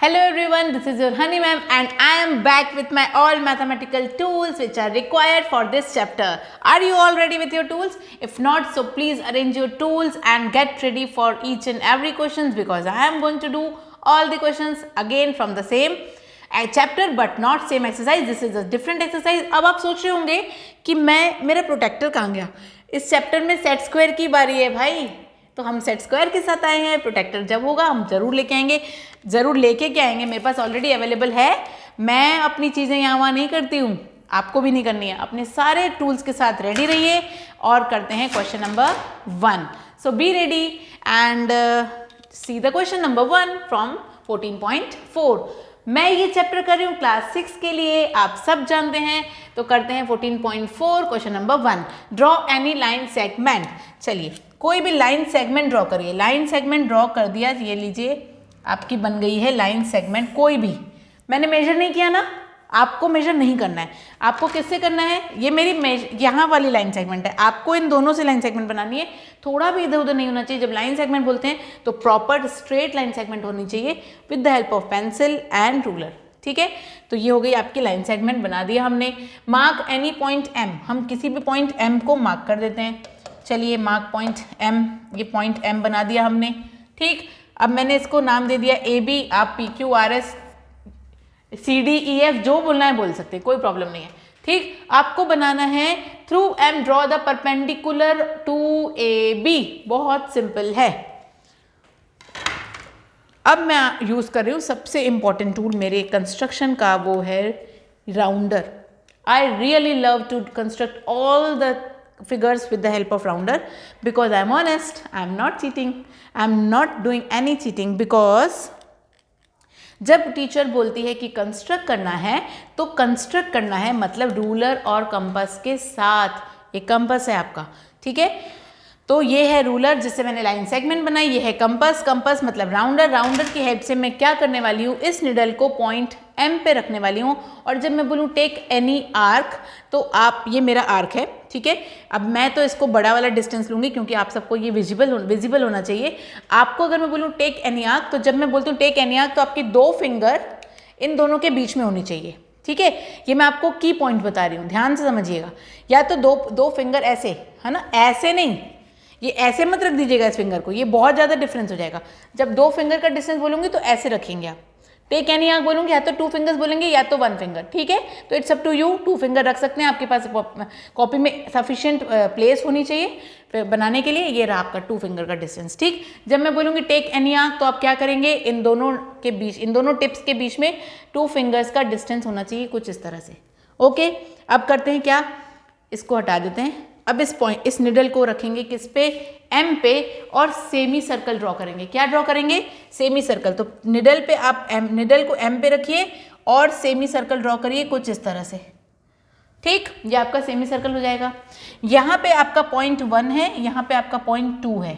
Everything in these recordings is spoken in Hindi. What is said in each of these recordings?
Hello everyone, this is your Honey ma'am and I am back with my all mathematical tools which are required for this chapter. Are you all ready with your tools? If not, so please arrange your tools and get ready for each and every questions because I am going to do all the questions again from the same chapter but not same exercise. This is a different exercise. अब आप सोच रहे होंगे कि मेरा प्रोटेक्टर कहाँ गया? इस चैप्टर में सेट स्क्वायर की बारी है भाई, तो हम सेट स्क्वायर के साथ आए हैं। प्रोटेक्टर जब होगा हम जरूर लेके आएंगे। ज़रूर लेके क्या आएंगे, मेरे पास ऑलरेडी अवेलेबल है। मैं अपनी चीज़ें यहाँ वहाँ नहीं करती हूँ, आपको भी नहीं करनी है। अपने सारे टूल्स के साथ रेडी रहिए और करते हैं question number 1। So be ready and see the question number 1 from 14.4। मैं ये चैप्टर कर रही हूँ क्लास 6 के लिए, आप सब जानते हैं। तो करते हैं 14.4 question number 1। Draw any line segment. चलिए कोई भी लाइन सेगमेंट ड्रॉ करिए। लाइन सेगमेंट ड्रॉ कर दिया, ये लीजिए आपकी बन गई है लाइन सेगमेंट। कोई भी, मैंने मेजर नहीं किया ना, आपको मेजर नहीं करना है। आपको किससे करना है, ये मेरी यहाँ वाली लाइन सेगमेंट है, आपको इन दोनों से लाइन सेगमेंट बनानी है। थोड़ा भी इधर उधर नहीं होना चाहिए। जब लाइन सेगमेंट बोलते हैं तो प्रॉपर स्ट्रेट लाइन सेगमेंट होनी चाहिए with the help of pencil and ruler. ठीक है, तो ये हो गई आपकी लाइन सेगमेंट, बना दिया हमने। मार्क एनी पॉइंट एम, हम किसी भी पॉइंट एम को मार्क कर देते हैं। चलिए मार्क पॉइंट एम, ये पॉइंट एम बना दिया हमने। ठीक, अब मैंने इसको नाम दे दिया ए बी। आप P Q R S C D E F जो बोलना है बोल सकते हैं, कोई प्रॉब्लम नहीं है। ठीक, आपको बनाना है through M draw the perpendicular to A B. बहुत सिंपल है। अब मैं यूज कर रही हूँ सबसे इंपॉर्टेंट टूल मेरे कंस्ट्रक्शन का, वो है rounder. I really love to construct all the figures with the help of rounder because I am honest, I am not cheating, I am not doing any cheating because जब टीचर बोलती है कि कंस्ट्रक्ट करना है तो कंस्ट्रक्ट करना है मतलब रूलर और कंपास के साथ। एक कंपास है आपका, ठीक है, तो ये है रूलर जिससे मैंने लाइन सेगमेंट बनाई। ये है कंपास, कंपास मतलब राउंडर। राउंडर की हेल्प से मैं क्या करने वाली हूँ, इस निडल को पॉइंट एम पे रखने वाली हूँ। और जब मैं बोलूँ टेक एनी आर्क, तो आप, ये मेरा आर्क है, ठीक है। अब मैं तो इसको बड़ा वाला डिस्टेंस लूँगी क्योंकि आप सबको ये विजिबल होना चाहिए। आपको अगर मैं बोलूँ टेक एनी आर्क, तो जब मैं बोलती हूँ टेक एनी आर्क तो आपकी 2 फिंगर इन दोनों के बीच में होनी चाहिए। ठीक है, ये मैं आपको की पॉइंट बता रही हूँ, ध्यान से समझिएगा। या तो दो फिंगर ऐसे, है ना, ऐसे नहीं, ये ऐसे मत रख दीजिएगा इस फिंगर को, ये बहुत ज़्यादा डिफरेंस हो जाएगा। जब 2 फिंगर का डिस्टेंस बोलूँगी तो ऐसे रखेंगे आप। टेक एनी आर्क बोलूँगी या तो 2 फिंगर्स बोलेंगे या तो 1 फिंगर, ठीक है। तो it's up to you, 2 finger रख सकते हैं, आपके पास कॉपी में सफिशिएंट प्लेस होनी चाहिए बनाने के लिए। ये रहा आपका 2 फिंगर का डिस्टेंस। ठीक, जब मैं बोलूँगी टेक एनी आर्क तो आप क्या करेंगे, इन दोनों के बीच, इन दोनों टिप्स के बीच में 2 फिंगर्स का डिस्टेंस होना चाहिए, कुछ इस तरह से। ओके, अब करते हैं क्या, इसको हटा देते हैं। अब इस निडल को रखेंगे किस पे, एम पे, और सेमी सर्कल ड्रॉ करेंगे। क्या ड्रॉ करेंगे, सेमी सर्कल। तो निडल पे आप निडल को एम पे रखिए और सेमी सर्कल ड्रॉ करिए कुछ इस तरह से। ठीक, ये आपका सेमी सर्कल हो जाएगा। यहाँ पे आपका पॉइंट 1 है, यहाँ पे आपका पॉइंट 2 है।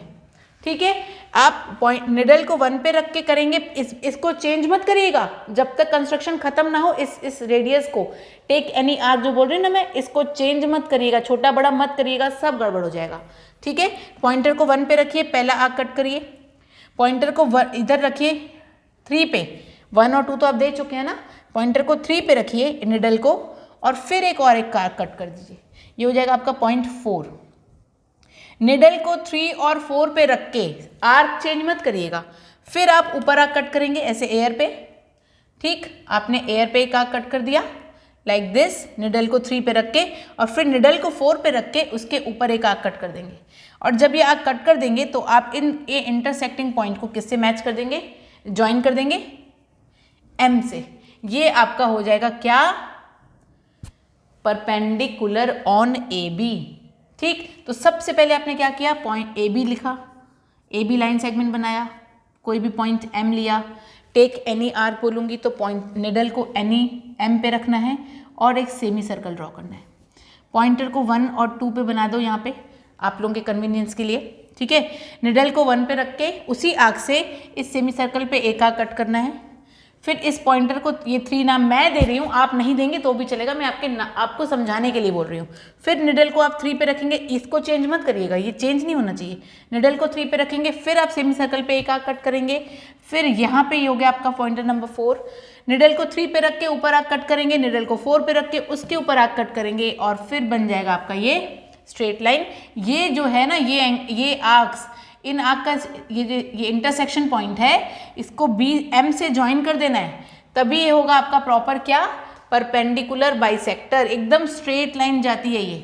ठीक है, आप पॉइंट निडल को 1 पे रख के करेंगे। इसको चेंज मत करिएगा जब तक कंस्ट्रक्शन खत्म ना हो। इस रेडियस को टेक एनी आर्क जो बोल रही हूँ ना मैं, इसको चेंज मत करिएगा, छोटा बड़ा मत करिएगा, सब गड़बड़ हो जाएगा। ठीक है, पॉइंटर को 1 पे रखिए, पहला आर्क कट करिए। पॉइंटर को इधर रखिए 3 पे, 1 और 2 तो आप दे चुके हैं ना। पॉइंटर को 3 पे रखिए निडल को, और फिर एक आर्क कट कर दीजिए। ये हो जाएगा आपका पॉइंट 4। निडल को 3 और 4 पे रख के आर्क चेंज मत करिएगा, फिर आप ऊपर आर्क कट करेंगे ऐसे एयर पे। ठीक, आपने एयर पे एक आर्क कट कर दिया लाइक दिस, निडल को 3 पे रख के, और फिर निडल को 4 पे रख के उसके ऊपर एक आर्क कट कर देंगे। और जब ये आर्क कट कर देंगे तो आप ये इंटरसेक्टिंग पॉइंट को किससे मैच कर देंगे, ज्वाइन कर देंगे एम से। ये आपका हो जाएगा क्या, परपेंडिकुलर ऑन ए बी। ठीक, तो सबसे पहले आपने क्या किया, पॉइंट ए बी लिखा, ए बी लाइन सेगमेंट बनाया, कोई भी पॉइंट एम लिया। टेक एनी आर्क बोलूँगी तो पॉइंट निडल को एनी एम पे रखना है और एक सेमी सर्कल ड्रॉ करना है। पॉइंटर को 1 और 2 पे बना दो यहाँ पे आप लोगों के कन्वीनियंस के लिए। ठीक है, निडल को 1 पे रख के उसी आर्क से इस सेमी सर्कल पे एक आर्क कट करना है, फिर इस पॉइंटर को ये 3 नाम मैं दे रही हूँ, आप नहीं देंगे तो भी चलेगा, मैं आपको समझाने के लिए बोल रही हूँ। फिर निडल को आप 3 पे रखेंगे, इसको चेंज मत करिएगा, ये चेंज नहीं होना चाहिए। निडल को 3 पे रखेंगे, फिर आप सेमी सर्कल पे एक आर्क कट करेंगे, फिर यहाँ पे ये हो गया आपका पॉइंटर नंबर 4। निडल को 3 पे रख के ऊपर आर्क कट करेंगे, निडल को 4 पे रख के उसके ऊपर आर्क कट करेंगे, और फिर बन जाएगा आपका ये स्ट्रेट लाइन। ये जो है ना, ये आर्क्स, इन आर्क का ये इंटरसेक्शन पॉइंट है, इसको एम से ज्वाइन कर देना है, तभी ये होगा आपका प्रॉपर क्या, परपेंडिकुलर बाइसेक्टर, एकदम स्ट्रेट लाइन जाती है ये।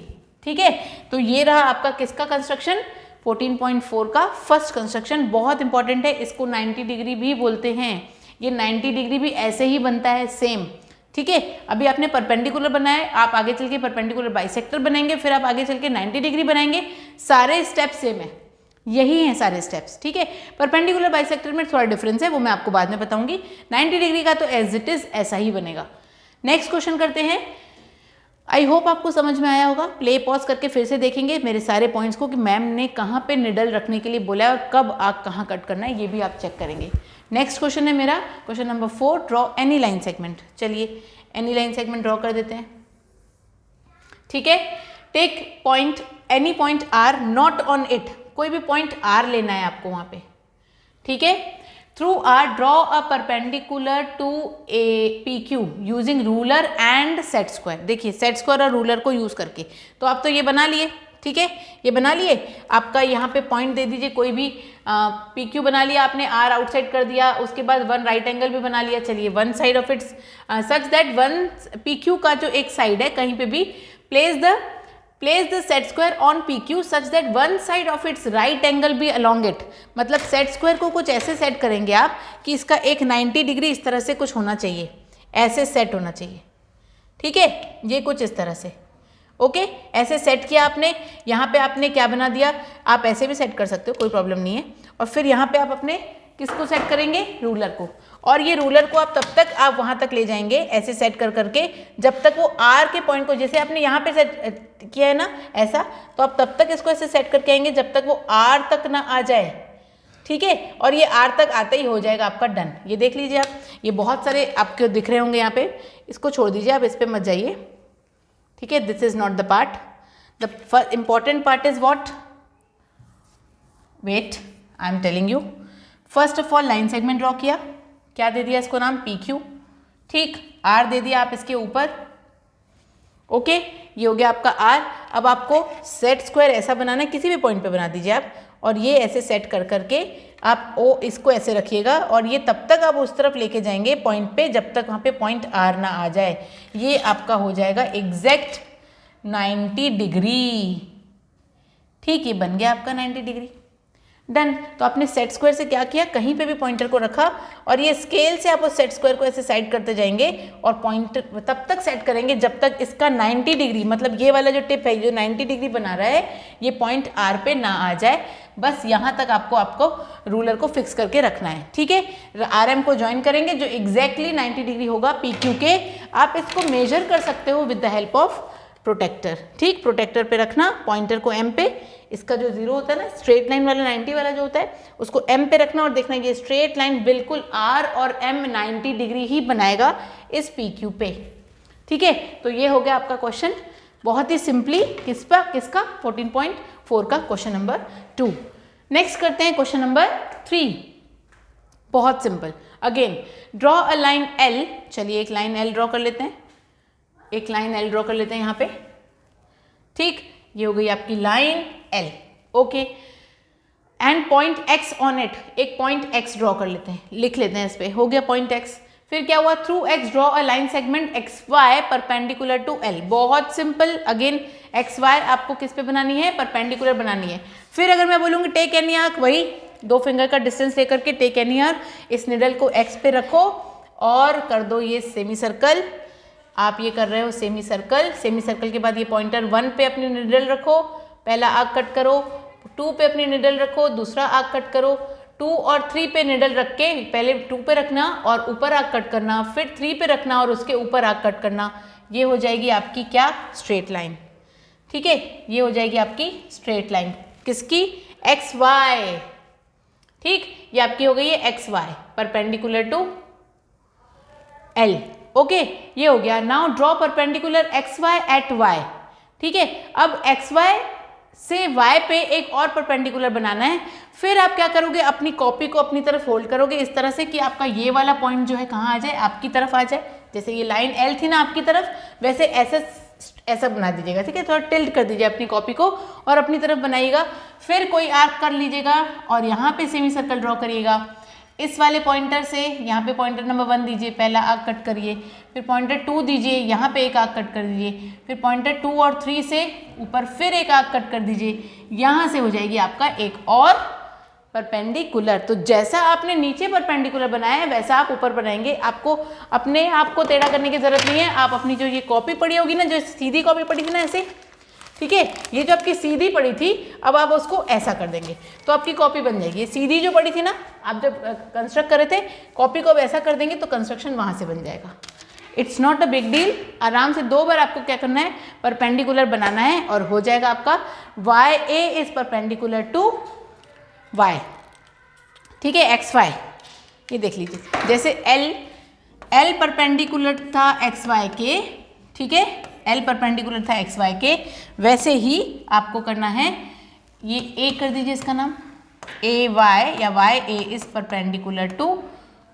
ठीक है, तो ये रहा आपका किसका कंस्ट्रक्शन, 14.4 का फर्स्ट कंस्ट्रक्शन। बहुत इंपॉर्टेंट है, इसको 90 डिग्री भी बोलते हैं। ये 90 डिग्री भी ऐसे ही बनता है सेम। ठीक है, अभी आपने परपेंडिकुलर बनाया, आप आगे चल के परपेंडिकुलर बाइसेक्टर बनाएंगे, फिर आप आगे चल के 90 डिग्री बनाएंगे, सारे स्टेप सेम है, यही हैं सारे स्टेप्स। ठीक है, परपेंडिकुलर बाइसेक्टर में थोड़ा डिफरेंस है, वो मैं आपको बाद में बताऊंगी। 90 डिग्री का तो एज इट इज ऐसा ही बनेगा। नेक्स्ट क्वेश्चन करते हैं। आई होप आपको समझ में आया होगा। प्ले पॉज करके फिर से देखेंगे मेरे सारे पॉइंट्स को कि मैम ने कहाँ पे निडल रखने के लिए बोला है और कब आग कहाँ कट करना है, ये भी आप चेक करेंगे। नेक्स्ट क्वेश्चन है मेरा question number 4, draw any line segment. चलिए एनी लाइन सेगमेंट ड्रॉ कर देते हैं। ठीक है, take point any point R not on it, कोई भी पॉइंट आर लेना है आपको वहां पे। ठीक है, through R draw a perpendicular to a P Q using ruler and set square. देखिए सेट स्क्वायर और रूलर को यूज करके, तो आप तो ये बना लिए। ठीक है, ये बना लिए, आपका यहाँ पे पॉइंट दे दीजिए कोई भी, पी क्यू बना लिया आपने, आर आउटसाइड कर दिया, उसके बाद वन राइट एंगल भी बना लिया। चलिए one side of its such that one P Q का जो एक साइड है कहीं पे भी place the set square on P Q such that one side of its right angle be along it. मतलब सेट स्क्वायर को कुछ ऐसे सेट करेंगे आप कि इसका एक 90 डिग्री इस तरह से कुछ होना चाहिए, ऐसे सेट होना चाहिए। ठीक है, ये कुछ इस तरह से, ओके ऐसे सेट किया आपने। यहाँ पे आपने क्या बना दिया, आप ऐसे भी सेट कर सकते हो, कोई प्रॉब्लम नहीं है। और फिर यहाँ पे आप अपने किसको सेट करेंगे, रूलर को, और ये रूलर को आप तब तक आप वहाँ तक ले जाएंगे ऐसे सेट कर करके जब तक वो आर के पॉइंट को, जैसे आपने यहाँ पे सेट किया है ना ऐसा, तो आप तब तक इसको ऐसे सेट करके आएंगे जब तक वो आर तक ना आ जाए। ठीक है, और ये आर तक आते ही हो जाएगा आपका डन। ये देख लीजिए आप, ये बहुत सारे आपके दिख रहे होंगे यहाँ पे, इसको छोड़ दीजिए, आप इस पर मत जाइए। ठीक है, this is not the part, the important part is what, wait I am telling you. First of all line segment draw किया, क्या दे दिया इसको नाम, पी क्यू। ठीक, आर दे दिया आप इसके ऊपर, ओके ये हो गया आपका आर। अब आपको सेट स्क्वायर ऐसा बनाना है, किसी भी पॉइंट पे बना दीजिए आप, और ये ऐसे सेट कर करके आप ओ इसको ऐसे रखिएगा, और ये तब तक आप उस तरफ लेके जाएंगे पॉइंट पे जब तक वहाँ पे पॉइंट आर ना आ जाए। ये आपका हो जाएगा एग्जैक्ट 90 डिग्री। ठीक, ये बन गया आपका 90 डिग्री, डन। तो आपने सेट स्क्वायर से क्या किया, कहीं पे भी पॉइंटर को रखा, और ये स्केल से आप उस सेट स्क्वायर को ऐसे साइड करते जाएंगे, और पॉइंटर तब तक सेट करेंगे जब तक इसका 90 डिग्री, मतलब ये वाला जो टिप है जो 90 डिग्री बना रहा है, ये पॉइंट आर पे ना आ जाए। बस यहाँ तक आपको रूलर को फिक्स करके रखना है। ठीक है, आर एम को ज्वाइन करेंगे जो एग्जैक्टली 90 डिग्री होगा पी क्यू के। आप इसको मेजर कर सकते हो with the help of protractor. ठीक, प्रोटेक्टर पे रखना, पॉइंटर को एम पे, इसका जो जीरो होता है ना स्ट्रेट लाइन वाला 90 वाला जो होता है उसको एम पे रखना, और देखना ये स्ट्रेट लाइन बिल्कुल आर और एम 90 डिग्री ही बनाएगा इस पी क्यू पे। ठीक है, तो ये हो गया आपका क्वेश्चन बहुत ही सिंपली किसका 14.4 का क्वेश्चन नंबर 2। नेक्स्ट करते हैं क्वेश्चन नंबर 3, बहुत simple. Again draw a line L. चलिए एक लाइन एल ड्रॉ कर लेते हैं, एक लाइन एल ड्रॉ कर लेते हैं यहाँ पे। ठीक, ये हो गई आपकी line L, okay and point x on it. एक पॉइंट एक्स ड्रॉ कर लेते हैं, लिख लेते हैं इस पे, हो गया पॉइंट एक्स। फिर क्या हुआ, through X draw a line segment X Y perpendicular to L. बहुत सिंपल, अगेन एक्स वाई आपको किस पे बनानी है, परपेंडिकुलर बनानी है। फिर अगर मैं बोलूँगी टेक एनी आर्क, वही 2 फिंगर का डिस्टेंस लेकर के टेक एनी आर्क, इस निडल को एक्स पे रखो और कर दो ये सेमी सर्कल। आप ये कर रहे हो सेमी सर्कल, सेमी सर्कल के बाद ये पॉइंटर 1 पे अपनी निडल रखो, पहला आर्क कट करो, 2 पे अपनी निडल रखो, दूसरा आर्क कट करो, 2 और 3 पे निडल रख के पहले 2 पे रखना और ऊपर आर्क कट करना, फिर 3 पे रखना और उसके ऊपर आर्क कट करना। ये हो जाएगी आपकी क्या, स्ट्रेट लाइन। ठीक है, ये हो जाएगी आपकी स्ट्रेट लाइन किसकी, एक्स वाई। ठीक, ये आपकी हो गई है X Y perpendicular to L. Okay, ये हो गया. Now draw perpendicular XY at Y. ठीक है, अब XY से Y पे एक और परपेंडिकुलर बनाना है. फिर आप क्या करोगे, अपनी कॉपी को अपनी तरफ होल्ड करोगे इस तरह से कि आपका ये वाला पॉइंट जो है कहाँ आ जाए, आपकी तरफ आ जाए. जैसे ये लाइन L थी ना आपकी तरफ, वैसे ऐसा बना दीजिएगा. ठीक है, थोड़ा टिल्ट कर दीजिए अपनी कॉपी को और अपनी तरफ बनाइएगा. फिर कोई आर्क कर लीजिएगा और यहाँ पे सेमी सर्कल ड्रॉ करिएगा. इस वाले पॉइंटर से यहाँ पे पॉइंटर नंबर 1 दीजिए, पहला आर्क कट करिए. फिर पॉइंटर 2 दीजिए, यहाँ पे एक आर्क कट कर दीजिए. फिर पॉइंटर 2 और 3 से ऊपर फिर एक आर्क कट कर दीजिए. यहाँ से हो जाएगी आपका एक और परपेंडिकुलर. तो जैसा आपने नीचे परपेंडिकुलर बनाया है वैसा आप ऊपर बनाएंगे. आपको अपने आप को टेढ़ा करने की जरूरत नहीं है. आप अपनी जो ये कॉपी पड़ी होगी ना, जो सीधी कॉपी पड़ी थी ना ऐसे, ठीक है, ये जो आपकी सीधी पड़ी थी अब आप उसको ऐसा कर देंगे तो आपकी कॉपी बन जाएगी. ये सीधी जो पड़ी थी ना, आप जब कंस्ट्रक्ट कर रहे थे, कॉपी को अब ऐसा कर देंगे तो कंस्ट्रक्शन वहाँ से बन जाएगा. It's not a big deal. आराम से 2 बार आपको क्या करना है, परपेंडिकुलर बनाना है और हो जाएगा आपका YA is perpendicular to Y. ठीक है, XY. ये देख लीजिए, जैसे L परपेंडिकुलर था XY के, ठीक है, L परपेंडिकुलर था XY के, वैसे ही आपको करना है. ये A कर दीजिए, इसका नाम AY या YA is perpendicular to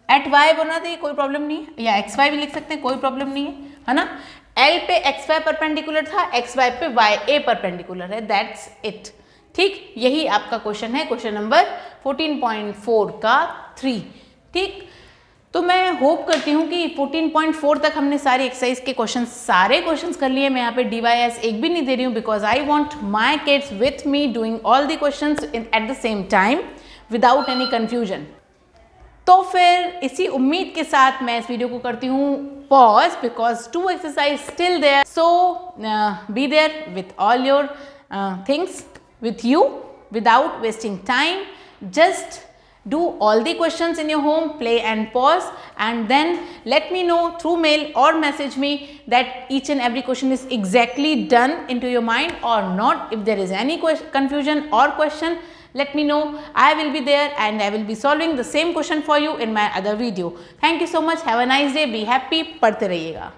at Y बना दीजिए, कोई प्रॉब्लम नहीं है. या XY भी लिख सकते हैं, कोई प्रॉब्लम नहीं है ना. L पे XY परपेंडिकुलर था, XY पे YA परपेंडिकुलर है. That's it. ठीक, यही आपका क्वेश्चन है, क्वेश्चन नंबर 14.4 का 3. ठीक, तो मैं होप करती हूँ कि 14.4 तक हमने सारी एक्सरसाइज के सारे क्वेश्चंस कर लिए. मैं यहाँ पे DYS एक भी नहीं दे रही हूँ because I want my kids with me doing all the questions at the same time without any confusion. तो फिर इसी उम्मीद के साथ मैं इस वीडियो को करती हूँ pause because 2 exercise still there. So be there with all your things with you without wasting time. Just do all the questions in your home, play and pause, and then let me know through mail or message me that each and every question is exactly done into your mind or not. If there is any confusion or question, let me know. I will be there and I will be solving the same question for you in my other video. Thank you so much. Have a nice day. Be happy. पढ़ते रहिएगा.